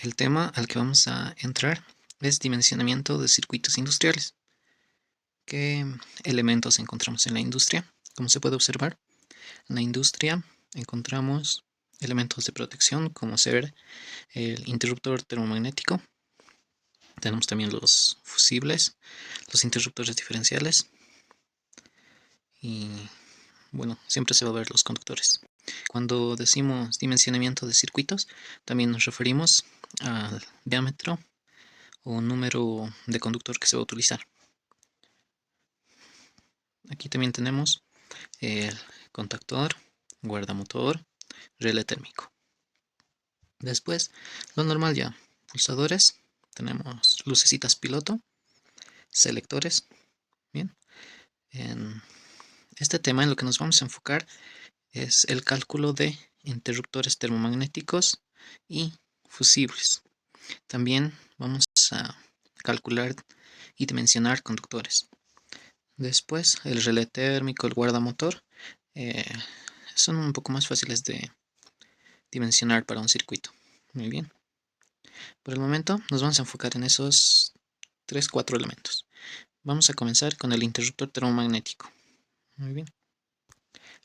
El tema al que vamos a entrar es dimensionamiento de circuitos industriales. ¿Qué elementos encontramos en la industria? Como se puede observar, en la industria encontramos elementos de protección como ser el interruptor termomagnético. Tenemos también los fusibles, los interruptores diferenciales y bueno, siempre se va a ver los conductores. Cuando decimos dimensionamiento de circuitos, también nos referimos al diámetro o número de conductor que se va a utilizar. Aquí también tenemos el contactor, guardamotor, relé térmico. Después, lo normal ya, pulsadores, tenemos lucecitas piloto, selectores. Bien, en este tema en lo que nos vamos a enfocar es el cálculo de interruptores termomagnéticos y fusibles. También vamos a calcular y dimensionar conductores. Después, el relé térmico, el guardamotor, eh, son un poco más fáciles de dimensionar para un circuito. Muy bien. Por el momento nos vamos a enfocar en esos 3-4 elementos. Vamos a comenzar con el interruptor termomagnético. Muy bien.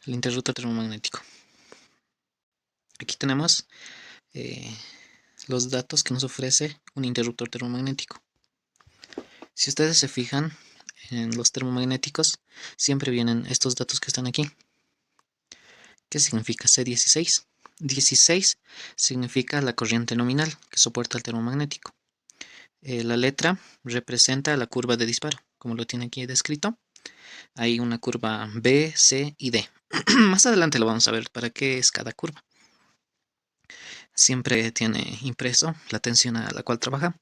El interruptor termomagnético. Aquí tenemos los datos que nos ofrece un interruptor termomagnético. Si ustedes se fijan en los termomagnéticos, siempre vienen estos datos que están aquí. ¿Qué significa C16? 16 significa la corriente nominal que soporta el termomagnético. La letra representa la curva de disparo, como lo tiene aquí descrito. Hay una curva B, C y D. Más adelante lo vamos a ver para qué es cada curva. Siempre tiene impreso la tensión a la cual trabaja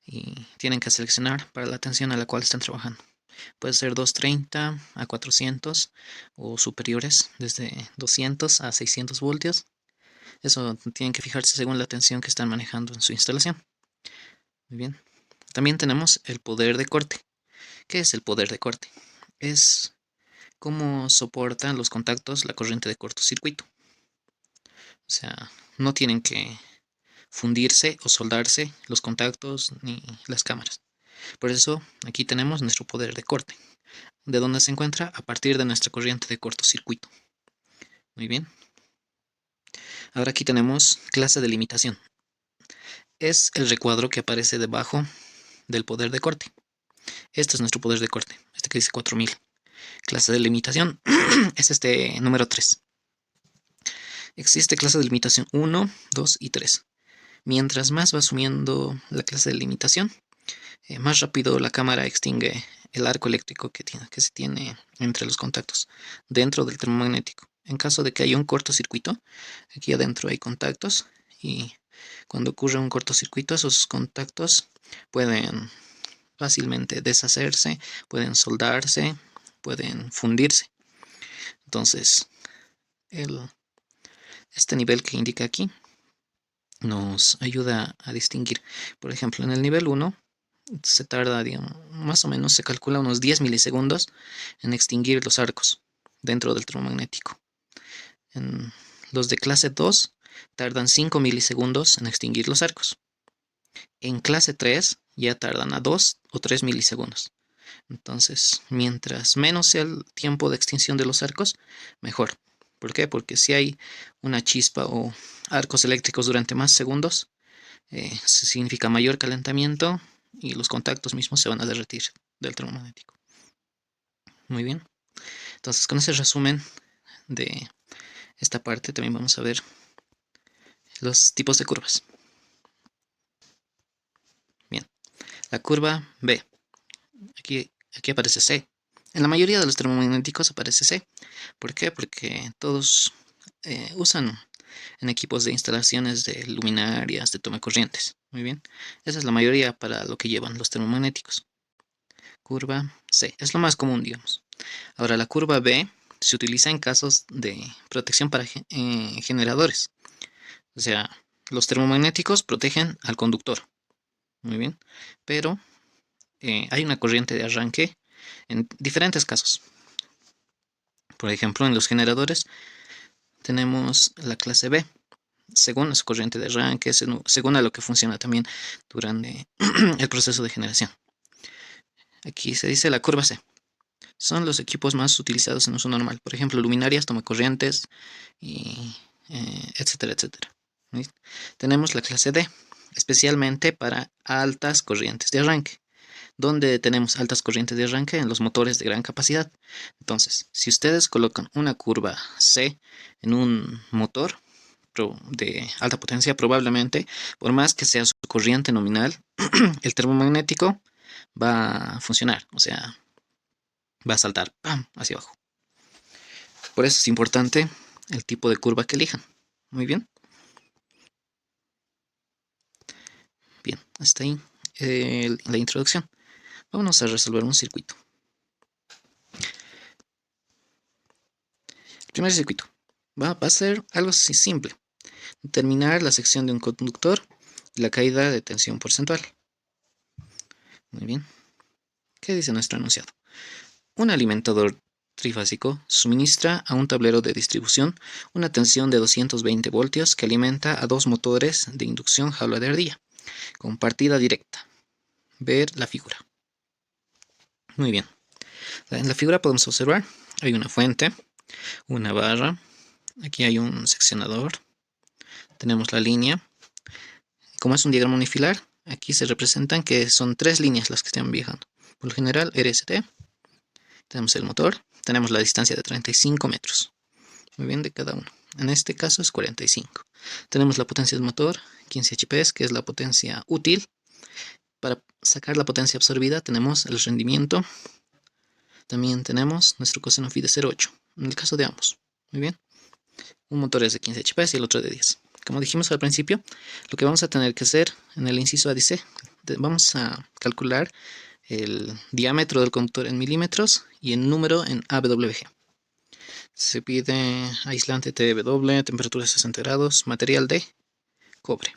y tienen que seleccionar para la tensión a la cual están trabajando. Puede ser 230 a 400 o superiores, desde 200 a 600 voltios. Eso tienen que fijarse según la tensión que están manejando en su instalación. Muy bien. También tenemos el poder de corte. ¿Qué es el poder de corte? Es cómo soportan los contactos la corriente de cortocircuito. O sea, no tienen que fundirse o soldarse los contactos ni las cámaras. Por eso aquí tenemos nuestro poder de corte. ¿De dónde se encuentra? A partir de nuestra corriente de cortocircuito. Muy bien. Ahora aquí tenemos clase de limitación. Es el recuadro que aparece debajo del poder de corte. Este es nuestro poder de corte. Este que dice 4000. Clase de limitación es este número 3. Existe clase de limitación 1, 2 y 3. Mientras más va subiendo la clase de limitación, más rápido la cámara extingue el arco eléctrico que se tiene entre los contactos dentro del termomagnético. En caso de que haya un cortocircuito, aquí adentro hay contactos y cuando ocurre un cortocircuito esos contactos pueden fácilmente deshacerse, pueden soldarse, pueden fundirse. Entonces, este nivel que indica aquí nos ayuda a distinguir. Por ejemplo, en el nivel 1 se tarda, digamos, más o menos se calcula unos 10 milisegundos en extinguir los arcos dentro del termomagnético. En los de clase 2 tardan 5 milisegundos en extinguir los arcos. En clase 3 ya tardan a 2 o 3 milisegundos. Entonces, mientras menos sea el tiempo de extinción de los arcos, mejor. ¿Por qué? Porque si hay una chispa o arcos eléctricos durante más segundos, significa mayor calentamiento y los contactos mismos se van a derretir del termomagnético. Muy bien. Entonces, con ese resumen de esta parte, también vamos a ver los tipos de curvas. Bien, la curva B. Aquí aparece C. En la mayoría de los termomagnéticos aparece C. ¿Por qué? Porque todos usan en equipos de instalaciones de luminarias, de toma corrientes. Muy bien. Esa es la mayoría para lo que llevan los termomagnéticos. Curva C. Es lo más común, digamos. Ahora, la curva B se utiliza en casos de protección para generadores. O sea, los termomagnéticos protegen al conductor. Muy bien. Pero hay una corriente de arranque en diferentes casos. Por ejemplo, en los generadores tenemos la clase B. según su corriente de arranque, según a lo que funciona también durante el proceso de generación. Aquí se dice la curva C. Son los equipos más utilizados en uso normal. Por ejemplo, luminarias, tomacorrientes, y etcétera, etcétera. ¿Sí? Tenemos la clase D, especialmente para altas corrientes de arranque. ¿Dónde tenemos altas corrientes de arranque? En los motores de gran capacidad. Entonces, si ustedes colocan una curva C en un motor de alta potencia, probablemente, por más que sea su corriente nominal, el termomagnético va a funcionar, o sea, va a saltar ¡pam! Hacia abajo. Por eso es importante el tipo de curva que elijan. Muy bien. Bien, hasta ahí la introducción. Vamos a resolver un circuito. El primer circuito va a ser algo así simple. Determinar la sección de un conductor y la caída de tensión porcentual. Muy bien. ¿Qué dice nuestro enunciado? Un alimentador trifásico suministra a un tablero de distribución una tensión de 220 voltios que alimenta a dos motores de inducción jaula de ardilla con partida directa. Ver la figura. Muy bien. En la figura podemos observar, hay una fuente, una barra, aquí hay un seccionador, tenemos la línea. Como es un diagrama unifilar, aquí se representan que son tres líneas las que están viajando. Por lo general, RST, tenemos el motor, tenemos la distancia de 35 metros. Muy bien, de cada uno. En este caso es 45. Tenemos la potencia del motor, 15 HP, que es la potencia útil. Para sacar la potencia absorbida tenemos el rendimiento. También tenemos nuestro coseno phi de 0,8, en el caso de ambos. Muy bien. Un motor es de 15 HP y el otro de 10. Como dijimos al principio, lo que vamos a tener que hacer en el inciso A dice, vamos a calcular el diámetro del conductor en milímetros y el número en AWG. Se pide aislante TW, temperatura 60 grados, material de cobre.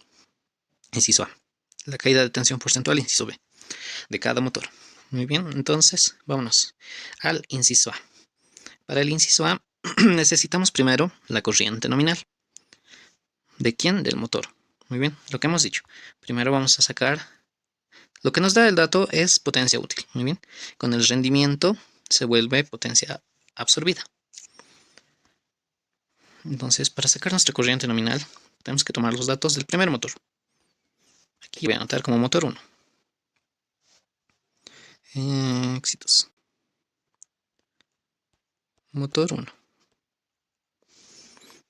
Inciso A. La caída de tensión porcentual, inciso B, de cada motor. Muy bien, entonces vámonos al inciso A. Para el inciso A necesitamos primero la corriente nominal. ¿De quién? Del motor. Muy bien, lo que hemos dicho. Primero vamos a sacar, lo que nos da el dato es potencia útil. Muy bien, con el rendimiento se vuelve potencia absorbida. Entonces, para sacar nuestra corriente nominal, tenemos que tomar los datos del primer motor. Aquí voy a anotar como motor 1. Éxitos. Motor 1.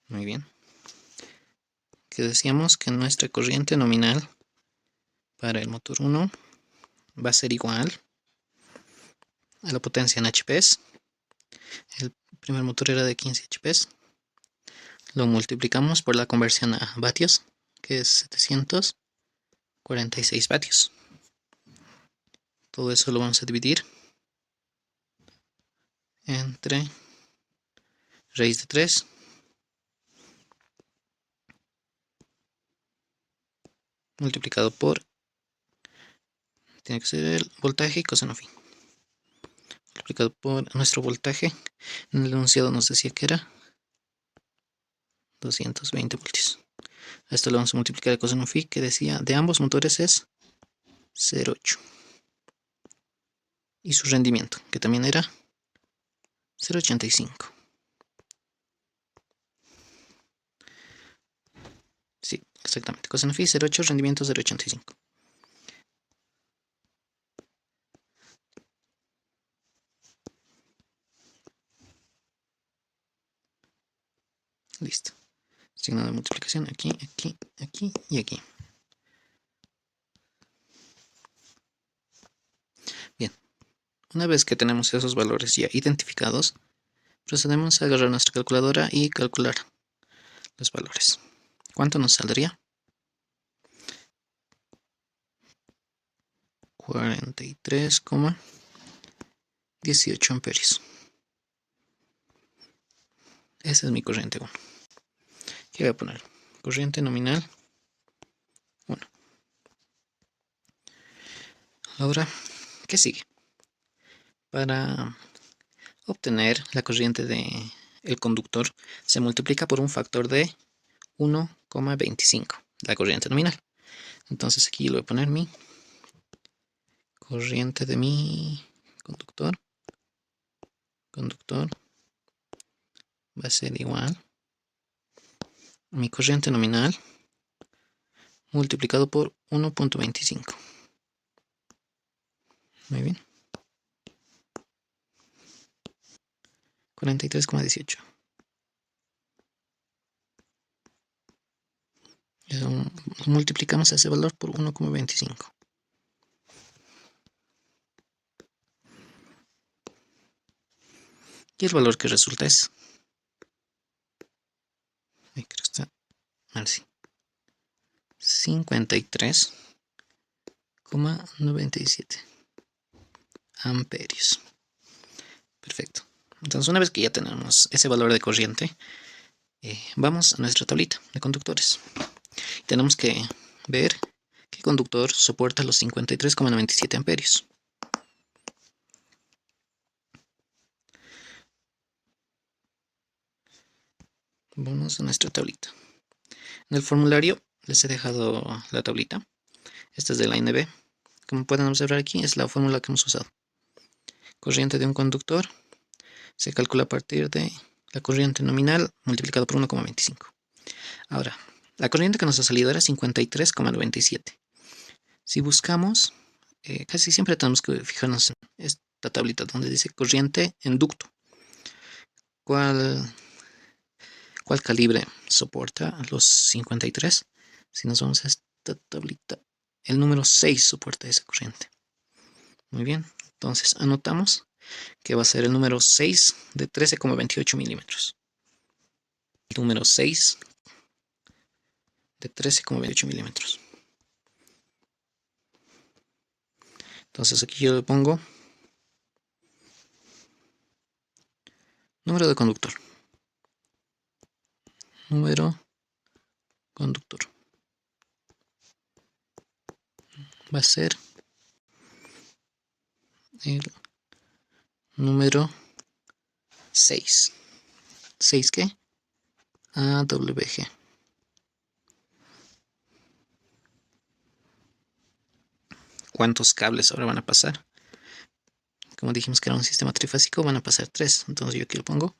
Muy bien. Que decíamos que nuestra corriente nominal para el motor 1 va a ser igual a la potencia en HP. El primer motor era de 15 HP. Lo multiplicamos por la conversión a vatios, que es 746 vatios. Todo eso lo vamos a dividir entre raíz de 3 multiplicado por, tiene que ser el voltaje y coseno phi, multiplicado por nuestro voltaje. En el enunciado nos decía que era 220 voltios. A esto le vamos a multiplicar el coseno phi, que decía de ambos motores es 0,8. Y su rendimiento, que también era 0,85. Sí, exactamente. Coseno phi 0,8, rendimiento 0,85. Listo. Signo de multiplicación aquí, aquí, aquí y aquí. Bien. Una vez que tenemos esos valores ya identificados, procedemos a agarrar nuestra calculadora y calcular los valores. ¿Cuánto nos saldría? 43,18 amperios. Esa es mi corriente 1. ¿Qué voy a poner? Corriente nominal 1. Ahora, ¿qué sigue? Para obtener la corriente del conductor se multiplica por un factor de 1 1,25, la corriente nominal. Entonces aquí le voy a poner mi corriente de mi conductor. Conductor va a ser igual a mi corriente nominal multiplicado por 1,25. Muy bien. 43,18. Multiplicamos ese valor por 1,25. Y el valor que resulta es, así, 53,97 amperios. Perfecto. Entonces, una vez que ya tenemos ese valor de corriente, vamos a nuestra tablita de conductores. Tenemos que ver qué conductor soporta los 53,97 amperios. Vamos a nuestra tablita. En el formulario les he dejado la tablita. Esta es de la ANB. Como pueden observar aquí, es la fórmula que hemos usado. Corriente de un conductor se calcula a partir de la corriente nominal multiplicado por 1,25. Ahora, la corriente que nos ha salido era 53,97. Si buscamos, casi siempre tenemos que fijarnos en esta tablita donde dice corriente en ducto. ¿Cuál calibre soporta los 53? Si nos vamos a esta tablita, el número 6 soporta esa corriente. Muy bien, entonces anotamos que va a ser el número 6 de 13,28 milímetros. El número 6 de 13,28 milímetros. Entonces aquí yo le pongo número de conductor. Número conductor. Va a ser el número 6. ¿6 qué? AWG. ¿Cuántos cables ahora van a pasar? Como dijimos que era un sistema trifásico, van a pasar 3. Entonces yo aquí lo pongo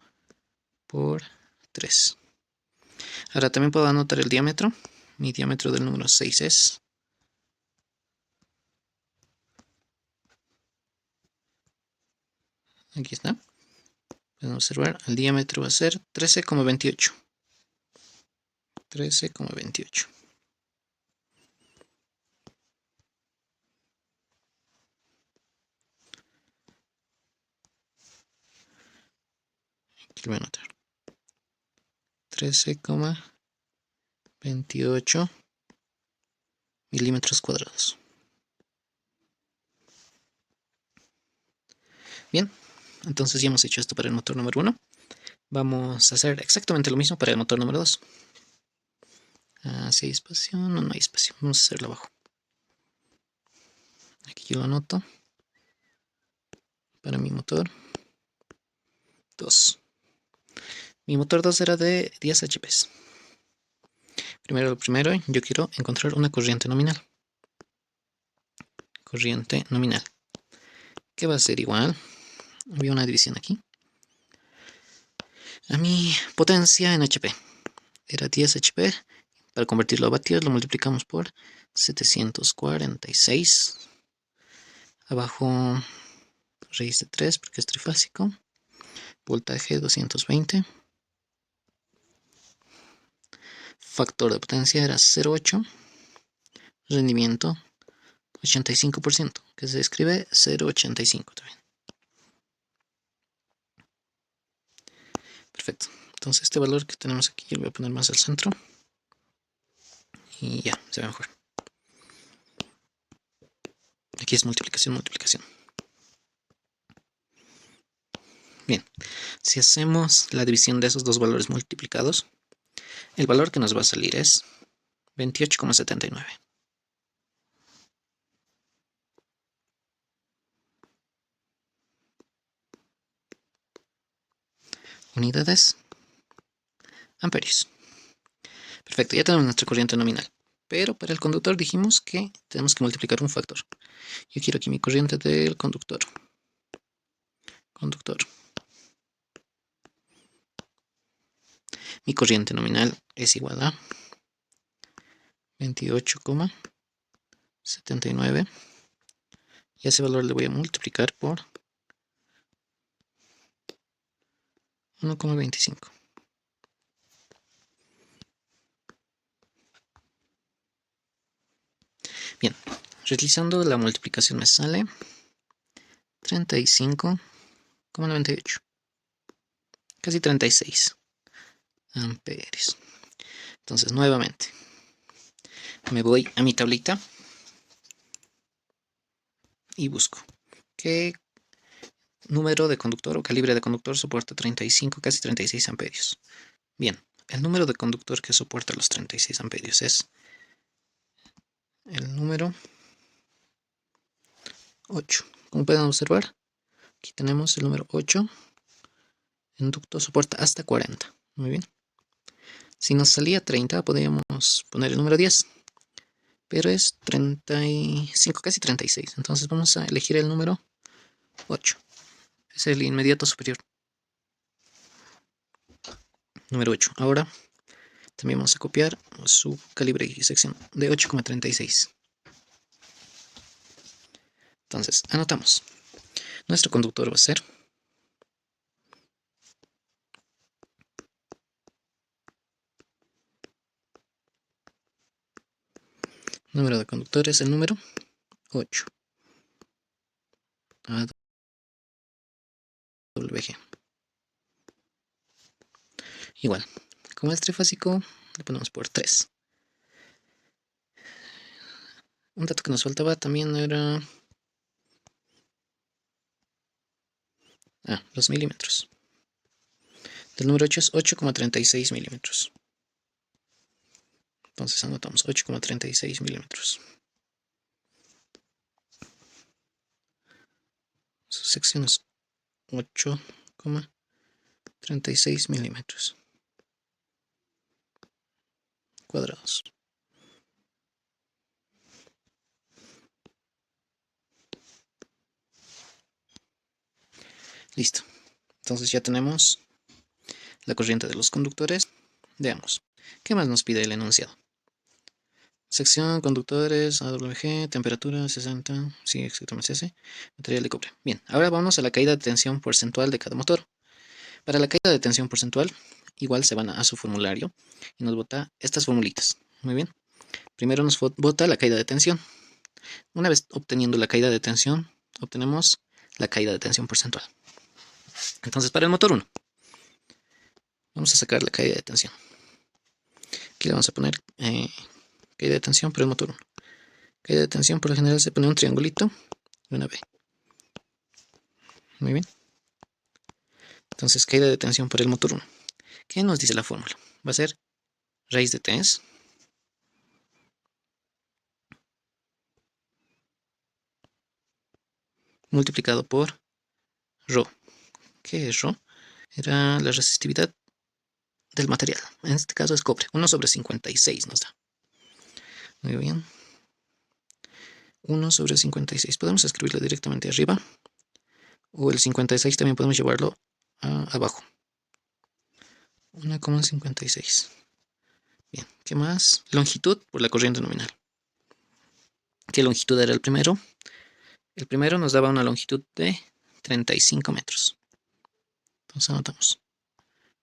por 3. Ahora también puedo anotar el diámetro. Mi diámetro del número 6 es... Aquí está. Pueden observar, el diámetro va a ser 13,28. 13,28. Aquí lo voy a anotar. 13,28 milímetros cuadrados. Bien, entonces ya hemos hecho esto para el motor número 1. Vamos a hacer exactamente lo mismo para el motor número 2. Si hay espacio, no hay espacio. Vamos a hacerlo abajo. Aquí yo lo anoto. Para mi motor 2. Mi motor 2 era de 10 HP. Primero, yo quiero encontrar una corriente nominal. Corriente nominal. Que va a ser igual. Había una división aquí. A mi potencia en HP. Era 10 HP. Para convertirlo a vatios lo multiplicamos por 746. Abajo raíz de 3 porque es trifásico. Voltaje 220. Factor de potencia era 0,8. Rendimiento 85%, que se escribe 0,85 también. Perfecto. Entonces este valor que tenemos aquí lo voy a poner más al centro. Y ya, se ve mejor. Aquí es multiplicación, multiplicación. Bien, si hacemos la división de esos dos valores multiplicados, el valor que nos va a salir es 28,79. Unidades, amperios. Perfecto. Perfecto, ya tenemos nuestra corriente nominal. Pero para el conductor dijimos que tenemos que multiplicar un factor. Yo quiero aquí mi corriente del conductor. Mi corriente nominal es igual a 28,79. Y a ese valor le voy a multiplicar por 1,25. Bien, realizando la multiplicación me sale 35,98. Casi 36 amperes. Entonces, nuevamente, me voy a mi tablita y busco qué número de conductor o calibre de conductor soporta 35, casi 36 amperios. Bien, el número de conductor que soporta los 36 amperios es el número 8. Como pueden observar, aquí tenemos el número 8. El ducto soporta hasta 40. Muy bien. Si nos salía 30, podríamos poner el número 10. Pero es 35, casi 36. Entonces vamos a elegir el número 8. Es el inmediato superior. Número 8. Ahora también vamos a copiar su calibre y sección de 8,36. Entonces, anotamos. Nuestro conductor va a ser número de conductores, el número 8. AWG. Igual, como es trifásico, le ponemos por 3. Un dato que nos faltaba también era los milímetros. Del número 8 es 8,36 milímetros. Entonces anotamos 8,36 milímetros. Su sección es 8,36 milímetros cuadrados. Listo. Entonces ya tenemos la corriente de los conductores. Veamos. ¿Qué más nos pide el enunciado? Sección, conductores, AWG, temperatura 60, sí, exactamente ese, material de cobre. Bien, ahora vamos a la caída de tensión porcentual de cada motor. Para la caída de tensión porcentual, igual se van a su formulario y nos bota estas formulitas. Muy bien. Primero nos bota la caída de tensión. Una vez obteniendo la caída de tensión, obtenemos la caída de tensión porcentual. Entonces, para el motor 1, vamos a sacar la caída de tensión. Aquí le vamos a poner caída de tensión por el motor 1. Caída de tensión por lo general se pone un triangulito y una B. Muy bien. Entonces, caída de tensión por el motor 1. ¿Qué nos dice la fórmula? Va a ser raíz de T multiplicado por ρ. ¿Qué es ρ? Era la resistividad del material. En este caso es cobre. 1/56 nos da. Muy bien. 1/56. Podemos escribirlo directamente arriba. O el 56 también podemos llevarlo abajo. 1,56. Bien, ¿qué más? Longitud por la corriente nominal. ¿Qué longitud era el primero? El primero nos daba una longitud de 35 metros. Entonces anotamos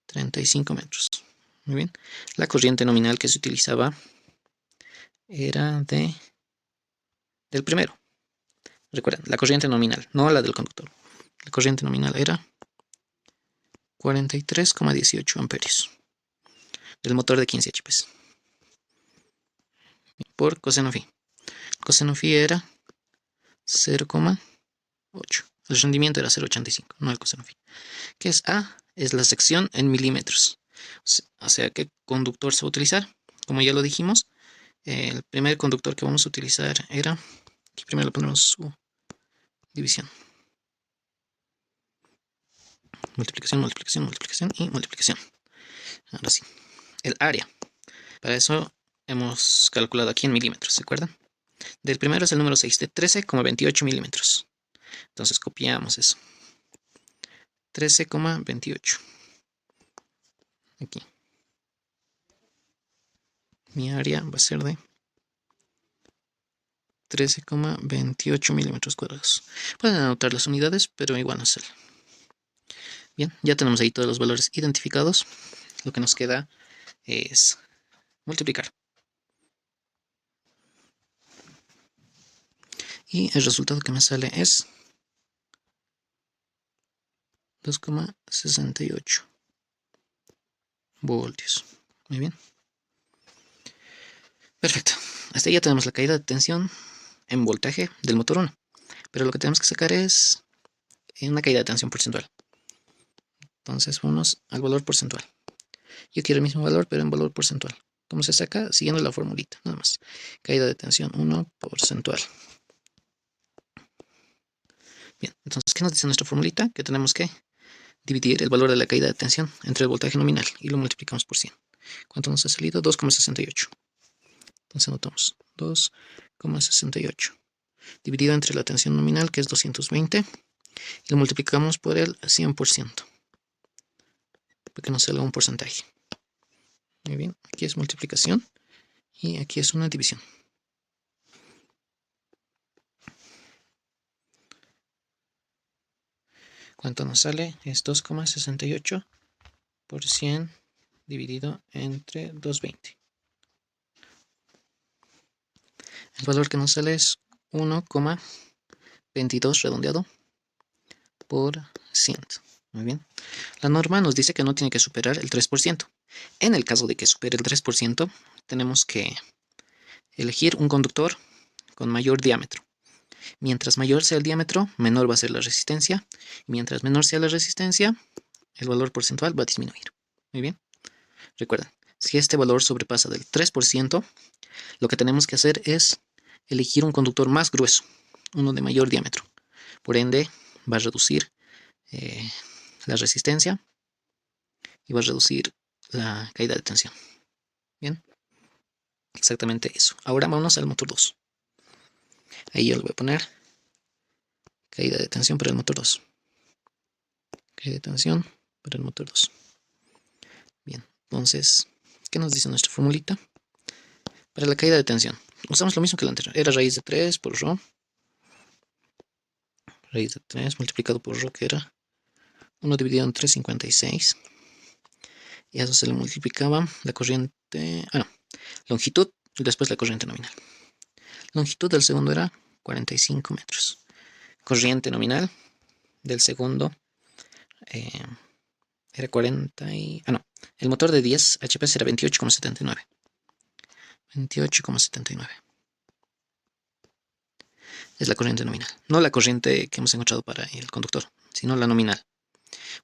35 metros. Muy bien. La corriente nominal que se utilizaba era del primero. Recuerden, la corriente nominal, no la del conductor. La corriente nominal era 43,18 amperios. Del motor de 15 HP. Por coseno phi. Coseno phi era 0,8. El rendimiento era 0,85, no el coseno phi. ¿Qué es A? Es la sección en milímetros. O sea, ¿qué conductor se va a utilizar? Como ya lo dijimos, el primer conductor que vamos a utilizar era, aquí primero le ponemos su división. Multiplicación, multiplicación, multiplicación y multiplicación. Ahora sí, el área. Para eso hemos calculado aquí en milímetros, ¿se acuerdan? Del primero es el número 6, de 13,28 milímetros. Entonces copiamos eso. 13,28. Aquí. Mi área va a ser de 13,28 milímetros cuadrados. Pueden anotar las unidades, pero igual no sale. Bien, ya tenemos ahí todos los valores identificados. Lo que nos queda es multiplicar. Y el resultado que me sale es 2,68 voltios. Muy bien. Perfecto. Hasta ahí ya tenemos la caída de tensión en voltaje del motor 1. Pero lo que tenemos que sacar es una caída de tensión porcentual. Entonces vamos al valor porcentual. Yo quiero el mismo valor, pero en valor porcentual. ¿Cómo se saca? Siguiendo la formulita, nada más. Caída de tensión 1 porcentual. Bien, entonces, ¿qué nos dice nuestra formulita? Que tenemos que dividir el valor de la caída de tensión entre el voltaje nominal y lo multiplicamos por 100. ¿Cuánto nos ha salido? 2,68. Entonces anotamos 2,68 dividido entre la tensión nominal, que es 220, y lo multiplicamos por el 100%, para que nos salga un porcentaje. Muy bien, aquí es multiplicación y aquí es una división. ¿Cuánto nos sale? Es 2,68 por 100 dividido entre 220. El valor que nos sale es 1,22 redondeado por 100. Muy bien. La norma nos dice que no tiene que superar el 3%. En el caso de que supere el 3%, tenemos que elegir un conductor con mayor diámetro. Mientras mayor sea el diámetro, menor va a ser la resistencia. Mientras menor sea la resistencia, el valor porcentual va a disminuir. Muy bien. Recuerden, si este valor sobrepasa del 3%, lo que tenemos que hacer es elegir un conductor más grueso, uno de mayor diámetro. Por ende, va a reducir la resistencia y va a reducir la caída de tensión. Bien, exactamente eso. Ahora vámonos al motor 2. Ahí yo le voy a poner caída de tensión para el motor 2. Caída de tensión para el motor 2. Bien, entonces, ¿qué nos dice nuestra formulita? Para la caída de tensión, usamos lo mismo que la anterior. Era raíz de 3 por ρ. Raíz de 3 multiplicado por ρ, que era 1 dividido en 3,56. Y a eso se le multiplicaba la corriente, longitud y después la corriente nominal. Longitud del segundo era 45 metros. Corriente nominal del segundo era 40 y... el motor de 10 HP era 28,79. 28,79. Es la corriente nominal. No la corriente que hemos encontrado para el conductor, sino la nominal.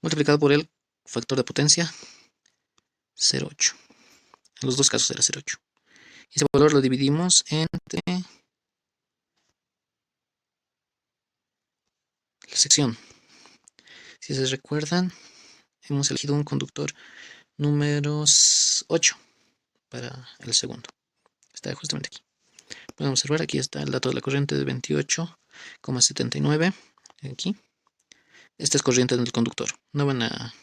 Multiplicado por el factor de potencia 0,8. En los dos casos era 0,8. Y ese valor lo dividimos entre la sección. Si se recuerdan, hemos elegido un conductor número 8 para el segundo. Está justamente aquí. Pueden observar, aquí está el dato de la corriente de 28,79. Aquí. Esta es corriente del conductor. No van a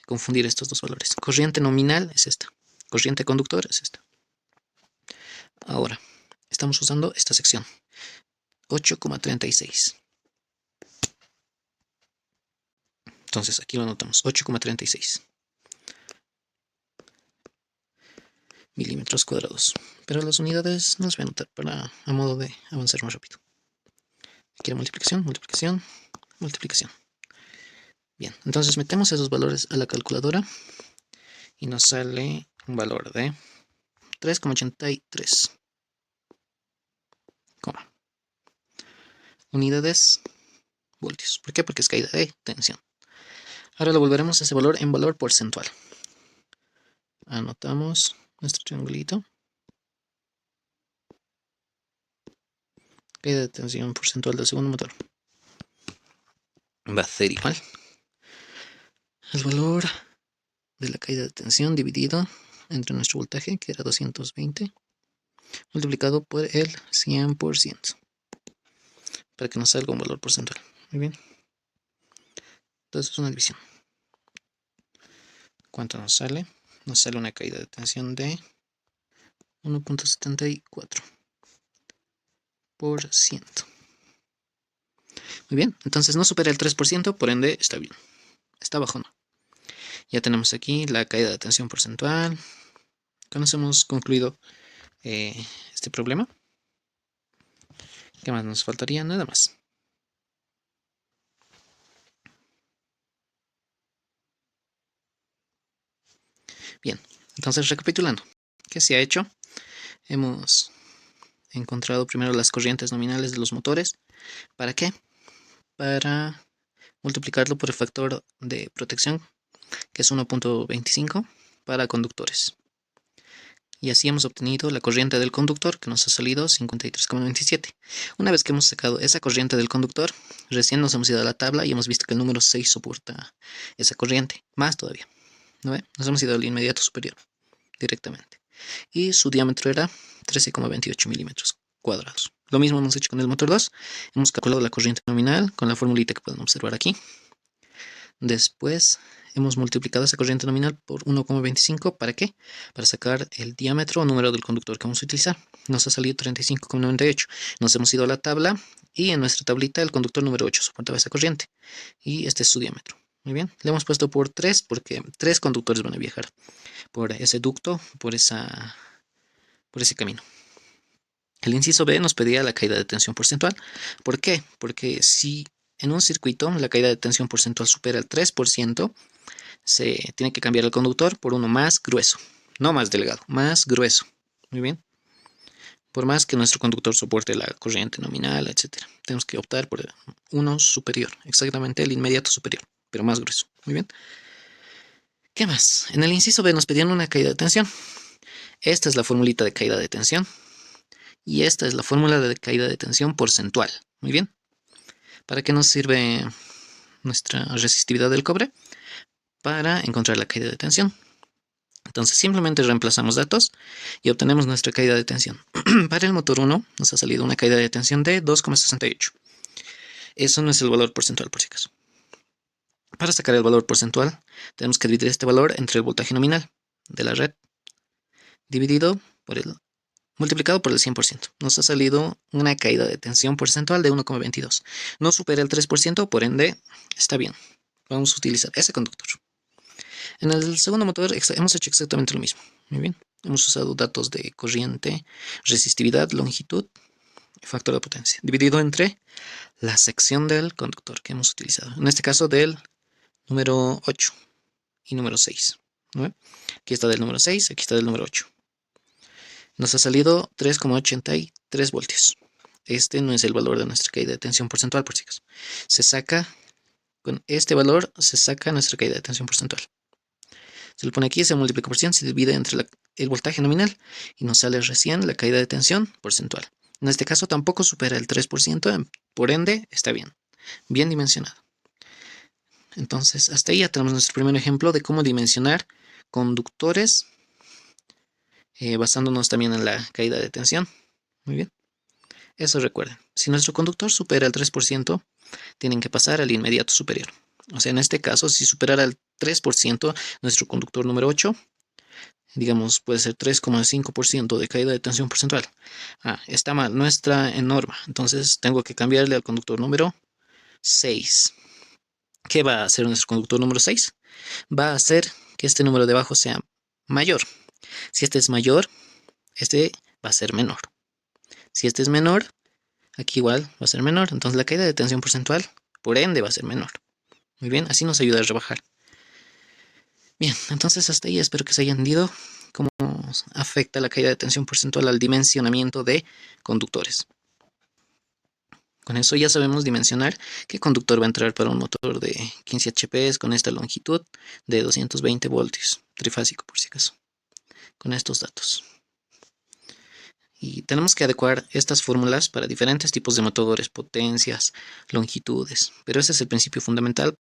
confundir estos dos valores. Corriente nominal es esta. Corriente conductor es esta. Ahora, estamos usando esta sección. 8,36. Entonces, aquí lo anotamos. 8,36 milímetros cuadrados. Pero las unidades no las voy a anotar a modo de avanzar más rápido. Aquí la multiplicación, multiplicación, multiplicación. Bien, entonces metemos esos valores a la calculadora y nos sale un valor de 3,83 unidades voltios. ¿Por qué? Porque es caída de tensión. Ahora lo volveremos a ese valor en valor porcentual. Anotamos nuestro triangulito. Caída de tensión porcentual del segundo motor. Va a ser igual el valor de la caída de tensión dividido entre nuestro voltaje, que era 220, multiplicado por el 100%, para que nos salga un valor porcentual. Muy bien. Entonces es una división. ¿Cuánto nos sale? Nos sale una caída de tensión de 1.74%. Muy bien, entonces no supera el 3%, por ende está bien. Está bajo no. Ya tenemos aquí la caída de tensión porcentual. Con eso hemos concluido este problema. ¿Qué más nos faltaría? Nada más. Bien, entonces recapitulando. ¿Qué se ha hecho? Hemos encontrado primero las corrientes nominales de los motores. ¿Para qué? Para multiplicarlo por el factor de protección, que es 1.25 para conductores. Y así hemos obtenido la corriente del conductor, que nos ha salido 53,97. Una vez que hemos sacado esa corriente del conductor, recién nos hemos ido a la tabla y hemos visto que el número 6 soporta esa corriente, más todavía. ¿No ve? Nos hemos ido al inmediato superior, directamente. Y su diámetro era 13,28 milímetros cuadrados. Lo mismo hemos hecho con el motor 2. Hemos calculado la corriente nominal con la formulita que pueden observar aquí. Después hemos multiplicado esa corriente nominal por 1,25. ¿Para qué? Para sacar el diámetro o número del conductor que vamos a utilizar. Nos ha salido 35,98. Nos hemos ido a la tabla y en nuestra tablita el conductor número 8 soportaba esa corriente. Y este es su diámetro. Muy bien, le hemos puesto por 3 porque 3 conductores van a viajar por ese ducto, por ese camino. El inciso B nos pedía la caída de tensión porcentual. ¿Por qué? Porque si en un circuito la caída de tensión porcentual supera el 3%, se tiene que cambiar el conductor por uno más grueso, no más delgado, más grueso. Muy bien. Por más que nuestro conductor soporte la corriente nominal, etc., tenemos que optar por uno superior, exactamente el inmediato superior, pero más grueso. Muy bien. ¿Qué más? En el inciso B nos pedían una caída de tensión. Esta es la formulita de caída de tensión. Y esta es la fórmula de caída de tensión porcentual. Muy bien. ¿Para qué nos sirve nuestra resistividad del cobre? Para encontrar la caída de tensión. Entonces simplemente reemplazamos datos y obtenemos nuestra caída de tensión. Para el motor 1 nos ha salido una caída de tensión de 2,68. Eso no es el valor porcentual, por si acaso. Para sacar el valor porcentual tenemos que dividir este valor entre el voltaje nominal de la red dividido por el multiplicado por el 100%. Nos ha salido una caída de tensión porcentual de 1,22. No supera el 3%, por ende está bien. Vamos a utilizar ese conductor. En el segundo motor hemos hecho exactamente lo mismo. Muy bien. Hemos usado datos de corriente, resistividad, longitud y factor de potencia, dividido entre la sección del conductor que hemos utilizado. En este caso del número 8 y número 6. ¿No? Aquí está del número 6, aquí está del número 8. Nos ha salido 3,83 voltios. Este no es el valor de nuestra caída de tensión porcentual, por si acaso. Se saca, con este valor se saca nuestra caída de tensión porcentual. Se lo pone aquí, se multiplica por 100, se divide entre el voltaje nominal y nos sale recién la caída de tensión porcentual. En este caso tampoco supera el 3%, por ende está bien, bien dimensionado. Entonces hasta ahí ya tenemos nuestro primer ejemplo de cómo dimensionar conductores basándonos también en la caída de tensión. Muy bien. Eso recuerden. Si nuestro conductor supera el 3%, tienen que pasar al inmediato superior. O sea, en este caso, si superara el 3%, nuestro conductor número 8, digamos, puede ser 3,5% de caída de tensión porcentual. Está mal, no está en norma. Entonces tengo que cambiarle al conductor número 6. ¿Qué va a hacer nuestro conductor número 6? Va a hacer que este número de abajo sea mayor. Si este es mayor, este va a ser menor. Si este es menor, aquí igual va a ser menor. Entonces la caída de tensión porcentual, por ende, va a ser menor. Muy bien, así nos ayuda a rebajar. Bien, entonces hasta ahí espero que se haya entendido cómo afecta la caída de tensión porcentual al dimensionamiento de conductores. Con eso ya sabemos dimensionar qué conductor va a entrar para un motor de 15 HP con esta longitud de 220 voltios, trifásico por si acaso, con estos datos. Y tenemos que adecuar estas fórmulas para diferentes tipos de motores, potencias, longitudes. Pero ese es el principio fundamental